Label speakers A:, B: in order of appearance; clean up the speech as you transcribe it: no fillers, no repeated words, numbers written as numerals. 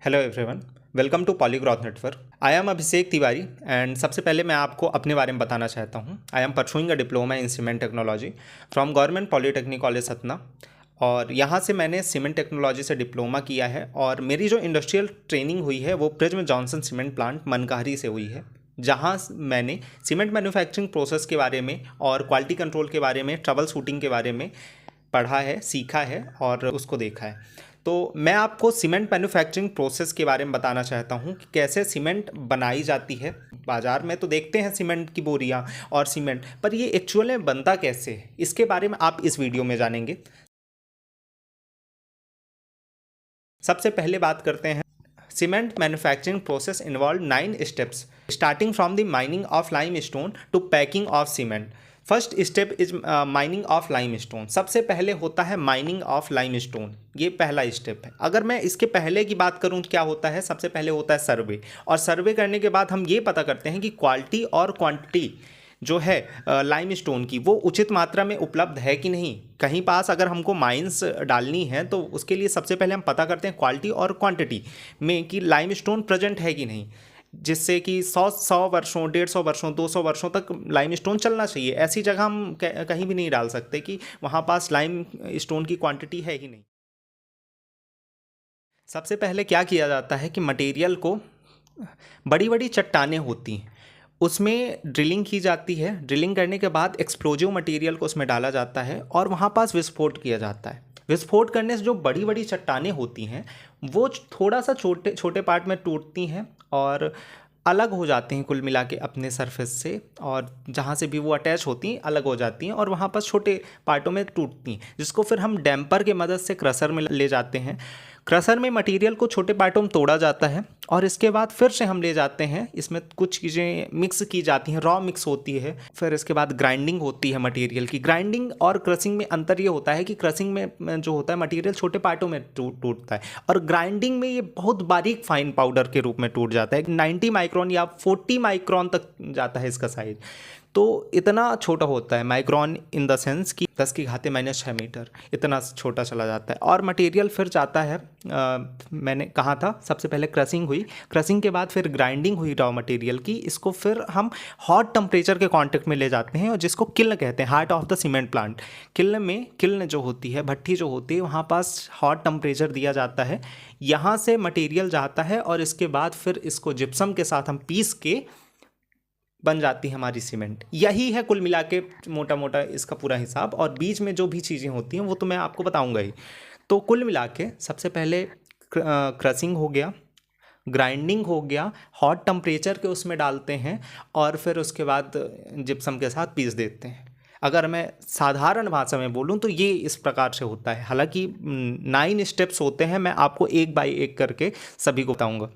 A: Hello everyone, welcome to polyglot network. I am Abhishek Tiwari and सबसे पहले मैं आपको अपने बारे में बताना चाहता हूँ। I am pursuing a diploma in cement technology from government polytechnic college Satna, और यहाँ से मैंने सीमेंट टेक्नोलॉजी से डिप्लोमा किया है। और मेरी जो इंडस्ट्रियल ट्रेनिंग हुई है वो प्रिज्म जॉनसन सीमेंट प्लांट मनकाहरी से हुई है, जहाँ मैंने सीमेंट मैन्युफैक्चरिंग प्रोसेस के बारे में और क्वालिटी कंट्रोल के बारे में, ट्रबल शूटिंग के बारे में पढ़ा है, सीखा है और उसको देखा है। तो मैं आपको सीमेंट मैन्युफैक्चरिंग प्रोसेस के बारे में बताना चाहता हूँ कि कैसे सीमेंट बनाई जाती है। बाज़ार में तो देखते हैं सीमेंट की बोरियाँ और सीमेंट, पर ये एक्चुअल में बनता कैसे है, इसके बारे में आप इस वीडियो में जानेंगे। सबसे पहले बात करते हैं। Cement manufacturing process involve 9 steps starting from the mining of limestone to packing of cement. First step is mining of limestone. सबसे पहले होता है माइनिंग ऑफ लाइम स्टोन, ये पहला स्टेप है। अगर मैं इसके पहले की बात करूं तो क्या होता है, सबसे पहले होता है सर्वे, और सर्वे करने के बाद हम ये पता करते हैं कि क्वालिटी और क्वांटिटी जो है लाइम स्टोन की वो उचित मात्रा में उपलब्ध है कि नहीं। कहीं पास अगर हमको माइंस डालनी है तो उसके लिए सबसे पहले हम पता करते हैं क्वालिटी और क्वांटिटी में कि लाइम स्टोन प्रेजेंट है कि नहीं, जिससे कि 100 वर्षों, 150 वर्षों, 200 वर्षों तक लाइम स्टोन चलना चाहिए। ऐसी जगह हम कहीं भी नहीं डाल सकते कि वहाँ पास लाइम स्टोन की क्वांटिटी है ही नहीं। सबसे पहले क्या किया जाता है कि मटेरियल को, बड़ी बड़ी चट्टानें होती हैं उसमें ड्रिलिंग की जाती है। ड्रिलिंग करने के बाद एक्सप्लोजिव मटेरियल को उसमें डाला जाता है और वहाँ पास विस्फोट किया जाता है। विस्फोट करने से जो बड़ी बड़ी चट्टानें होती हैं वो थोड़ा सा छोटे छोटे पार्ट में टूटती हैं और अलग हो जाती हैं कुल मिला के अपने सरफेस से, और जहाँ से भी वो अटैच होती हैं अलग हो जाती हैं और वहाँ पर छोटे पार्टों में टूटती हैं, जिसको फिर हम डैम्पर के मदद से क्रशर में ले जाते हैं। क्रशर में मटेरियल को छोटे पार्टों में तोड़ा जाता है और इसके बाद फिर से हम ले जाते हैं, इसमें कुछ चीज़ें मिक्स की जाती हैं, रॉ मिक्स होती है। फिर इसके बाद ग्राइंडिंग होती है मटेरियल की। ग्राइंडिंग और क्रशिंग में अंतर ये होता है कि क्रशिंग में जो होता है मटेरियल छोटे पार्टों में टूटता है, और ग्राइंडिंग में ये बहुत बारीक फाइन पाउडर के रूप में टूट जाता है। 90 माइक्रोन या 40 माइक्रोन तक जाता है इसका साइज। तो इतना छोटा होता है, माइक्रोन इन द सेंस कि 10⁻⁻⁶ मीटर, इतना छोटा चला जाता है। और मटेरियल फिर जाता है, मैंने कहा था सबसे पहले क्रशिंग हुई, क्रशिंग के बाद फिर ग्राइंडिंग हुई रॉ मटेरियल की। इसको फिर हम हॉट टेम्परेचर के कांटेक्ट में ले जाते हैं और जिसको किल्न कहते हैं, heart of the cement plant. Kiln जो होती है, भट्ठी जो होती है, वहाँ पास हॉट टेम्परेचर दिया जाता है। यहाँ से मटेरियल जाता है और इसके बाद फिर इसको जिप्सम के साथ हम पीस के बन जाती है हमारी सीमेंट। यही है कुल मिला के मोटा मोटा इसका पूरा हिसाब, और बीच में जो भी चीज़ें होती हैं वो तो मैं आपको बताऊंगा ही। तो कुल मिला के सबसे पहले क्रशिंग हो गया, ग्राइंडिंग हो गया, हॉट टेम्परेचर के उसमें डालते हैं और फिर उसके बाद जिप्सम के साथ पीस देते हैं। अगर मैं साधारण भाषा में बोलूँ तो ये इस प्रकार से होता है। हालांकि 9 स्टेप्स होते हैं, मैं आपको एक बाय एक करके सभी को बताऊँगा।